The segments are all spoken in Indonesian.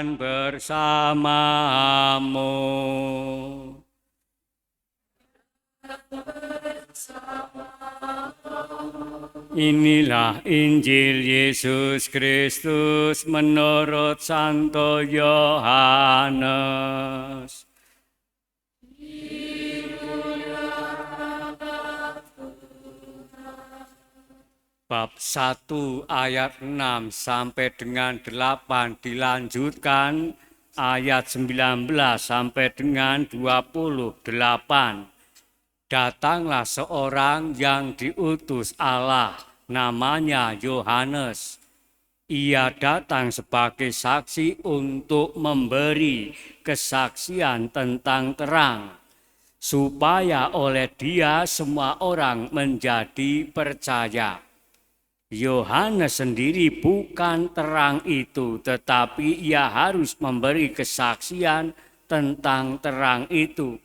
Tuhan bersamamu. Inilah Injil Yesus Kristus menurut Santo Yohanes. Bab 1 ayat 6 sampai dengan 8 dilanjutkan ayat 19 sampai dengan 28. Datanglah seorang yang diutus Allah, namanya Yohanes. Ia datang sebagai saksi untuk memberi kesaksian tentang terang, supaya oleh dia semua orang menjadi percaya. Yohanes sendiri bukan terang itu, tetapi ia harus memberi kesaksian tentang terang itu.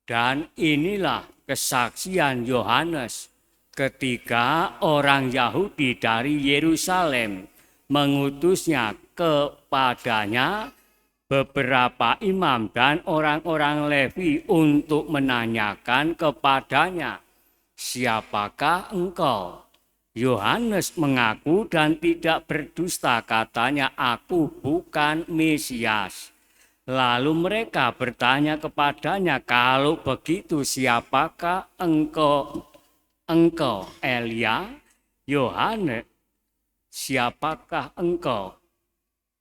Dan inilah kesaksian Yohanes ketika orang Yahudi dari Yerusalem mengutusnya kepadanya beberapa imam dan orang-orang Lewi untuk menanyakan kepadanya, "Siapakah engkau?" Yohanes mengaku dan tidak berdusta, katanya, "Aku bukan Mesias." Lalu mereka bertanya kepadanya, "Kalau begitu siapakah engkau Elia?" Yohanes, "Siapakah engkau?"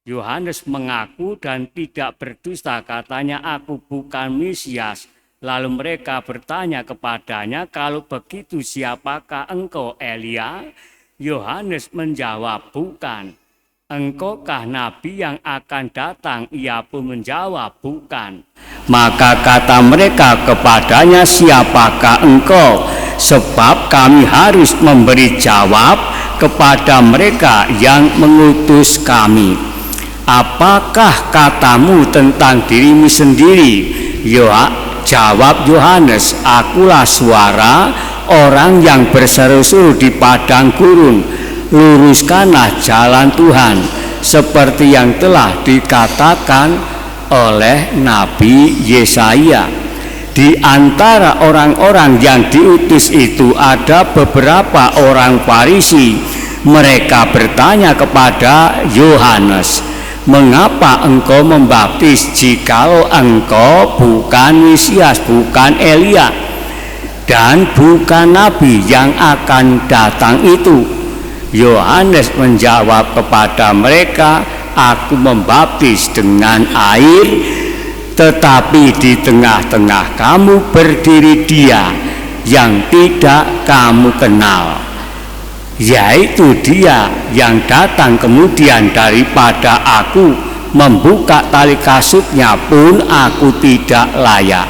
Yohanes mengaku dan tidak berdusta, katanya, "Aku bukan Mesias." Lalu mereka bertanya kepadanya, "Kalau begitu siapakah engkau Elia?" Yohanes menjawab, "Bukan." "Engkaukah nabi yang akan datang?" Ia pun menjawab, "Bukan." Maka kata mereka kepadanya, "Siapakah engkau? Sebab kami harus memberi jawab kepada mereka yang mengutus kami. Apakah katamu tentang dirimu sendiri?" Jawab Yohanes, "Akulah suara orang yang berseru-seru di padang gurun, luruskanlah jalan Tuhan, seperti yang telah dikatakan oleh Nabi Yesaya." Di antara orang-orang yang diutus itu ada beberapa orang Farisi. Mereka bertanya kepada Yohanes, "Mengapa engkau membaptis jikalau engkau bukan Mesias, bukan Elia, dan bukan nabi yang akan datang itu?" Yohanes menjawab kepada mereka, "Aku membaptis dengan air, tetapi di tengah-tengah kamu berdiri Dia yang tidak kamu kenal, yaitu Dia yang datang kemudian daripada aku. Membuka tali kasutnya pun aku tidak layak."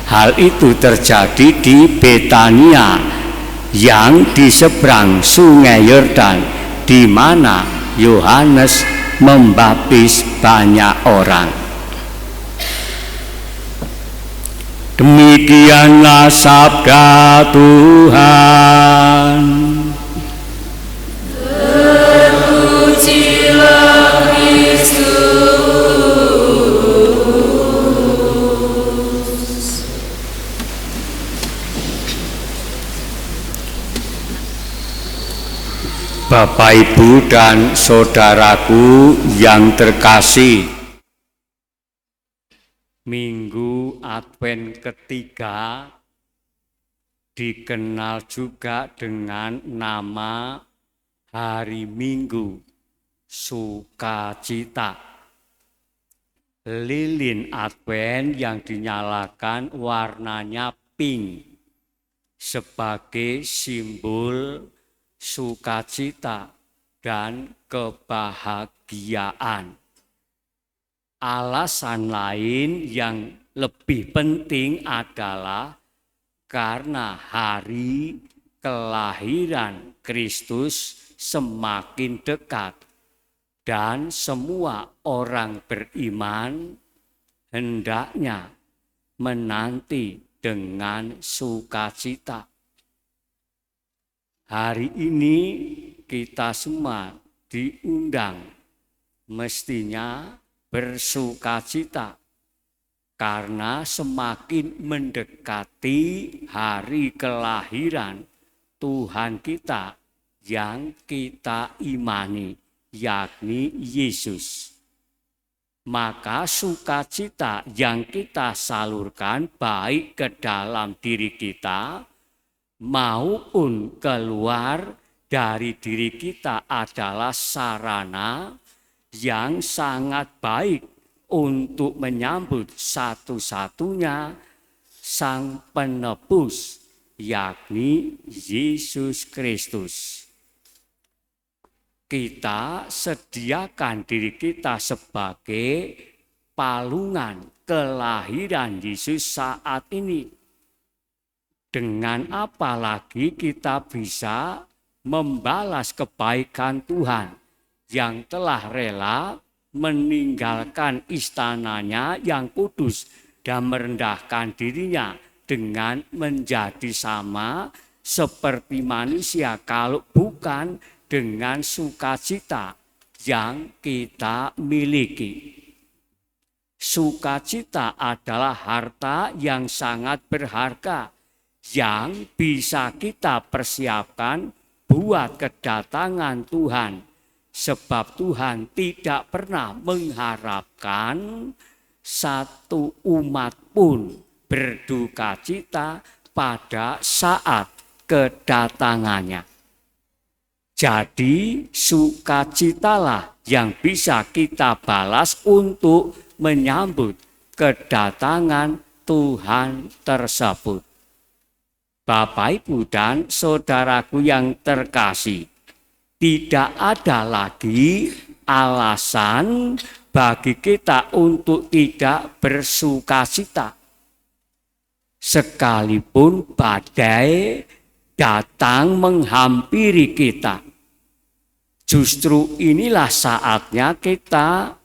Hal itu terjadi di Betania yang di seberang sungai Yordan, di mana Yohanes membaptis banyak orang. Demikianlah sabda Tuhan. Terpujilah Kristus. Bapak, Ibu, dan saudaraku yang terkasih, Minggu Advent ketiga dikenal juga dengan nama Hari Minggu Sukacita. Lilin Advent yang dinyalakan warnanya pink sebagai simbol sukacita dan kebahagiaan. Alasan lain yang lebih penting adalah karena hari kelahiran Kristus semakin dekat dan semua orang beriman hendaknya menanti dengan sukacita. Hari ini kita semua diundang mestinya bersukacita karena semakin mendekati hari kelahiran Tuhan kita yang kita imani, yakni Yesus. Maka sukacita yang kita salurkan baik ke dalam diri kita maupun keluar dari diri kita adalah sarana yang sangat baik untuk menyambut satu-satunya Sang Penebus, yakni Yesus Kristus. Kita sediakan diri kita sebagai palungan kelahiran Yesus saat ini. Dengan apa lagi kita bisa membalas kebaikan Tuhan yang telah rela meninggalkan istananya yang kudus dan merendahkan dirinya dengan menjadi sama seperti manusia, kalau bukan dengan sukacita yang kita miliki. Sukacita adalah harta yang sangat berharga yang bisa kita persiapkan buat kedatangan Tuhan. Sebab Tuhan tidak pernah mengharapkan satu umat pun berduka cita pada saat kedatangannya. Jadi sukacitalah yang bisa kita balas untuk menyambut kedatangan Tuhan tersebut. Bapak, Ibu, dan saudaraku yang terkasih, tidak ada lagi alasan bagi kita untuk tidak bersukacita. Sekalipun badai datang menghampiri kita, justru inilah saatnya kita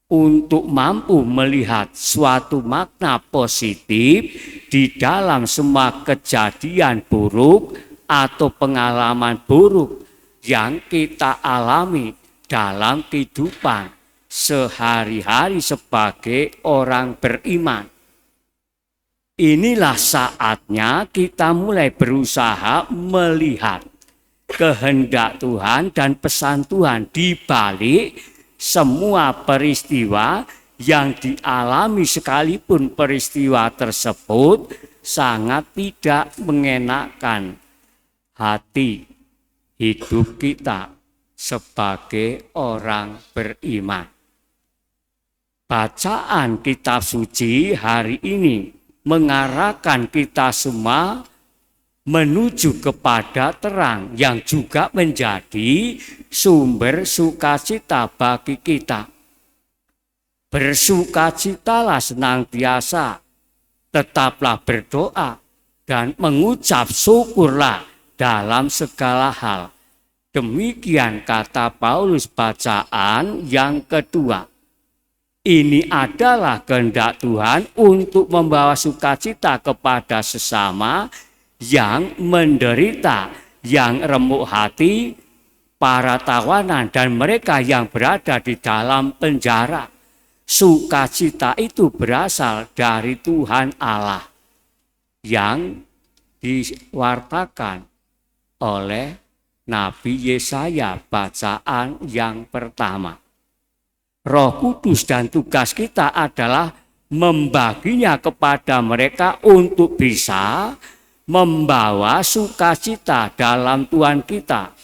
untuk mampu melihat suatu makna positif di dalam semua kejadian buruk atau pengalaman buruk yang kita alami dalam kehidupan sehari-hari sebagai orang beriman. Inilah saatnya kita mulai berusaha melihat kehendak Tuhan dan pesan Tuhan di balik semua peristiwa yang dialami, sekalipun peristiwa tersebut sangat tidak mengenakan hati hidup kita sebagai orang beriman. Bacaan kitab suci hari ini mengarahkan kita semua menuju kepada terang yang juga menjadi sumber sukacita bagi kita. Bersukacitalah senantiasa, tetaplah berdoa dan mengucap syukurlah dalam segala hal. Demikian kata Paulus bacaan yang kedua. Ini adalah kehendak Tuhan untuk membawa sukacita kepada sesama yang menderita, yang remuk hati, para tawanan, dan mereka yang berada di dalam penjara. Sukacita itu berasal dari Tuhan Allah yang diwartakan oleh Nabi Yesaya bacaan yang pertama. Roh Kudus dan tugas kita adalah membaginya kepada mereka untuk bisa membawa sukacita dalam Tuhan kita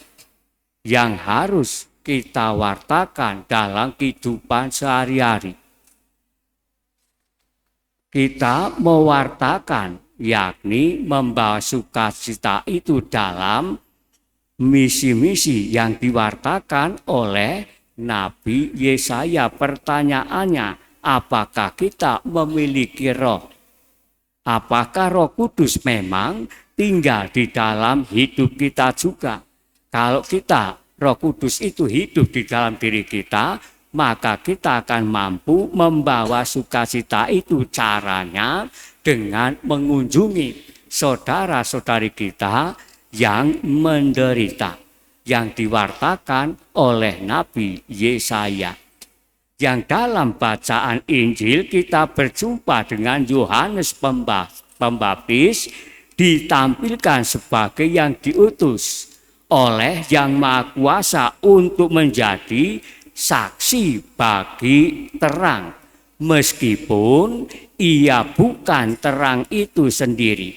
yang harus kita wartakan dalam kehidupan sehari-hari. Kita mewartakan, yakni membawa sukacita itu dalam misi-misi yang diwartakan oleh Nabi Yesaya. Pertanyaannya, apakah kita memiliki roh? Apakah Roh Kudus memang tinggal di dalam hidup kita juga? Kalau Roh Kudus itu hidup di dalam diri kita, maka kita akan mampu membawa sukacita itu. Caranya dengan mengunjungi saudara-saudari kita yang menderita, yang diwartakan oleh Nabi Yesaya. yang dalam bacaan Injil kita berjumpa dengan Yohanes Pembaptis ditampilkan sebagai yang diutus oleh Yang Maha Kuasa untuk menjadi saksi bagi terang, meskipun ia bukan terang itu sendiri.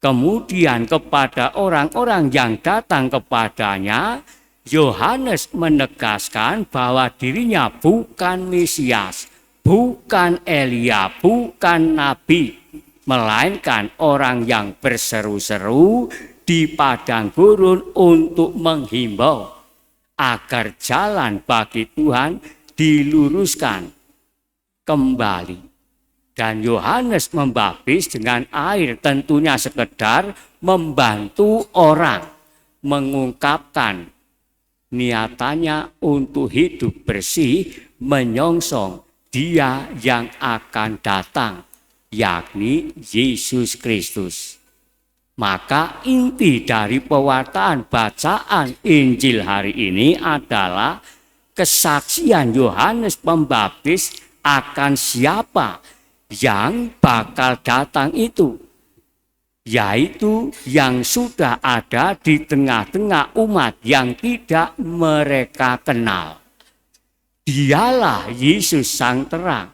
Kemudian kepada orang-orang yang datang kepadanya, Yohanes menegaskan bahwa dirinya bukan Mesias, bukan Elia, bukan Nabi, melainkan orang yang berseru-seru di padang gurun untuk menghimbau agar jalan bagi Tuhan diluruskan kembali. Dan Yohanes membaptis dengan air tentunya sekedar membantu orang mengungkapkan niatannya untuk hidup bersih menyongsong Dia yang akan datang, yakni Yesus Kristus. Maka inti dari pewartaan bacaan Injil hari ini adalah kesaksian Yohanes Pembaptis akan siapa yang bakal datang itu, yaitu yang sudah ada di tengah-tengah umat yang tidak mereka kenal. Dialah Yesus Sang Terang.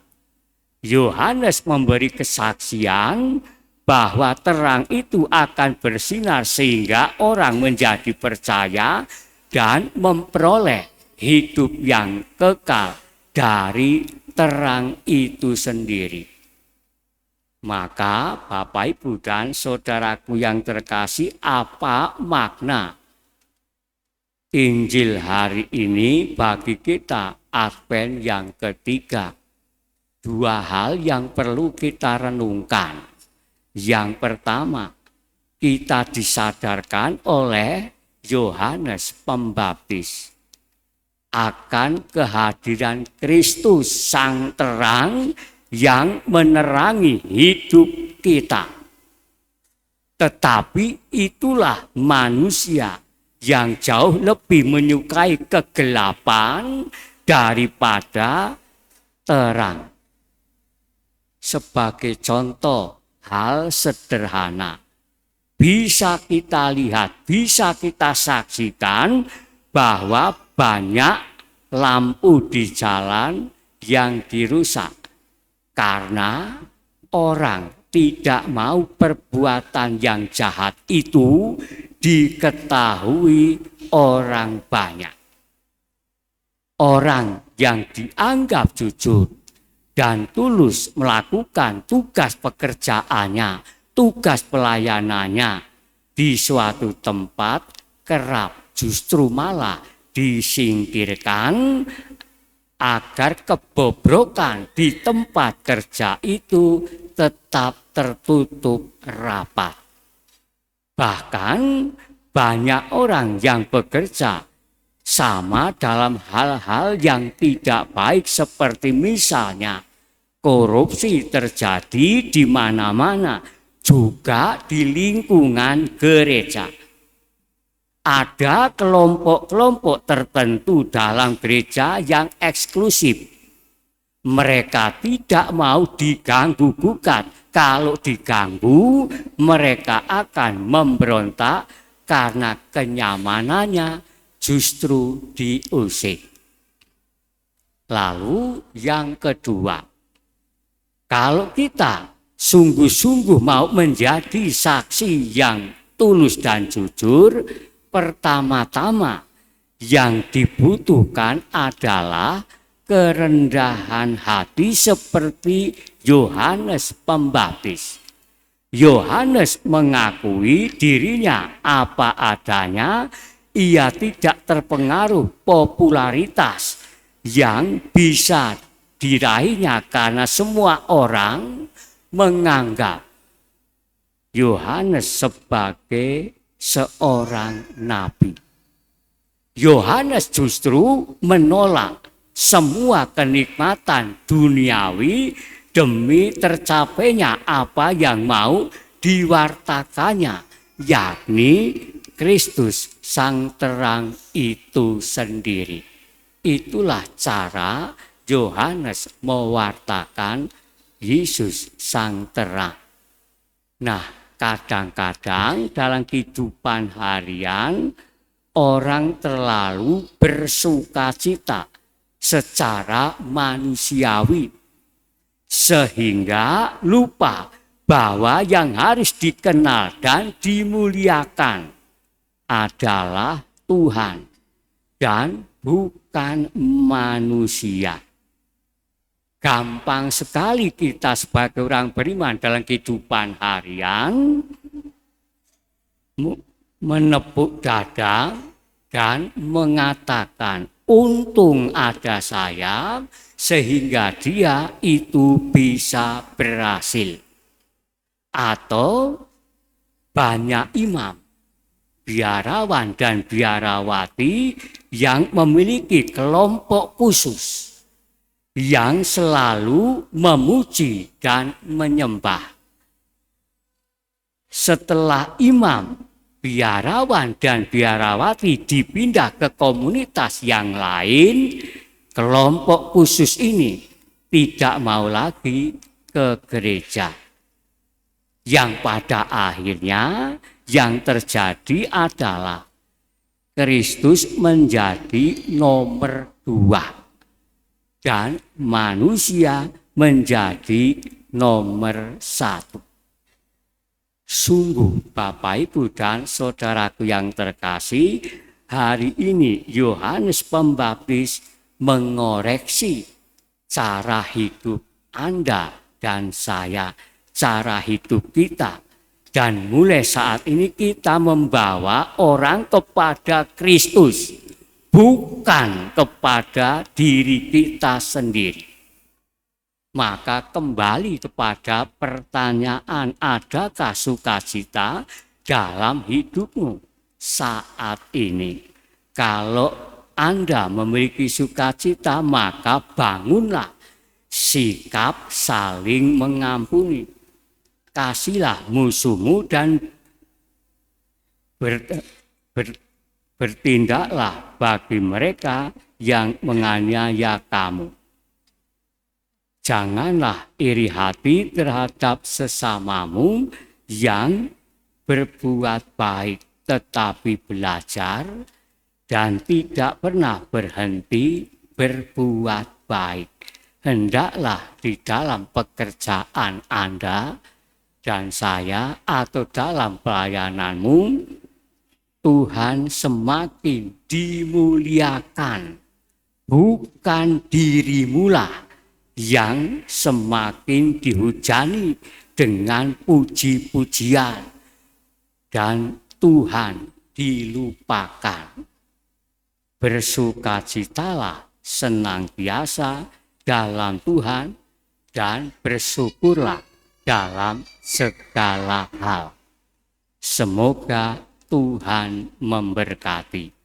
Yohanes memberi kesaksian bahwa terang itu akan bersinar sehingga orang menjadi percaya dan memperoleh hidup yang kekal dari terang itu sendiri. Maka Bapak, Ibu, dan saudaraku yang terkasih, apa makna Injil hari ini bagi kita Advent yang ketiga? Dua hal yang perlu kita renungkan. Yang pertama, kita disadarkan oleh Yohanes Pembaptis akan kehadiran Kristus Sang Terang yang menerangi hidup kita. Tetapi itulah manusia yang jauh lebih menyukai kegelapan daripada terang. Sebagai contoh hal sederhana, bisa kita lihat, bisa kita saksikan bahwa banyak lampu di jalan yang dirusak karena orang tidak mau perbuatan yang jahat itu diketahui orang banyak. Orang yang dianggap jujur dan tulus melakukan tugas pekerjaannya, tugas pelayanannya di suatu tempat kerap justru malah disingkirkan agar kebobrokan di tempat kerja itu tetap tertutup rapat. Bahkan banyak orang yang bekerja sama dalam hal-hal yang tidak baik, seperti misalnya korupsi terjadi di mana-mana, juga di lingkungan gereja. Ada kelompok-kelompok tertentu dalam gereja yang eksklusif. Mereka tidak mau diganggu-gugat. Kalau diganggu, mereka akan memberontak karena kenyamanannya justru diusik. Lalu yang kedua, kalau kita sungguh-sungguh mau menjadi saksi yang tulus dan jujur, pertama-tama yang dibutuhkan adalah kerendahan hati seperti Yohanes Pembaptis. Yohanes mengakui dirinya apa adanya, ia tidak terpengaruh popularitas yang bisa diraihnya karena semua orang menganggap Yohanes sebagai seorang nabi. Yohanes justru menolak semua kenikmatan duniawi demi tercapainya apa yang mau diwartakannya, yakni Kristus Sang Terang itu sendiri. Itulah cara Yohanes mewartakan Yesus sang terang. Nah, kadang-kadang dalam kehidupan harian orang terlalu bersukacita secara manusiawi sehingga lupa bahwa yang harus dikenal dan dimuliakan adalah Tuhan dan bukan manusia. Gampang sekali kita sebagai orang beriman dalam kehidupan harian menepuk dada dan mengatakan, untung ada saya sehingga dia itu bisa berhasil. Atau banyak imam, biarawan dan biarawati yang memiliki kelompok khusus yang selalu memuji dan menyembah. Setelah imam, biarawan dan biarawati dipindah ke komunitas yang lain, kelompok khusus ini tidak mau lagi ke gereja. Yang pada akhirnya yang terjadi adalah Kristus menjadi nomor 2 dan manusia menjadi nomor 1. Sungguh Bapak Ibu dan saudaraku yang terkasih, hari ini Yohanes Pembaptis mengoreksi cara hidup Anda dan saya, cara hidup kita. Dan mulai saat ini kita membawa orang kepada Kristus, bukan kepada diri kita sendiri. Maka kembali kepada pertanyaan, adakah sukacita dalam hidupmu saat ini? Kalau Anda memiliki sukacita, maka bangunlah sikap saling mengampuni. Kasihlah musuhmu dan bertindaklah bagi mereka yang menganiaya kamu. Janganlah iri hati terhadap sesamamu yang berbuat baik, tetapi belajar dan tidak pernah berhenti berbuat baik. Hendaklah di dalam pekerjaan Anda dan saya atau dalam pelayananmu, Tuhan semakin dimuliakan, bukan dirimulah yang semakin dihujani dengan puji-pujian dan Tuhan dilupakan. Bersukacitalah senantiasa dalam Tuhan dan bersyukurlah dalam segala hal. Semoga Tuhan memberkati.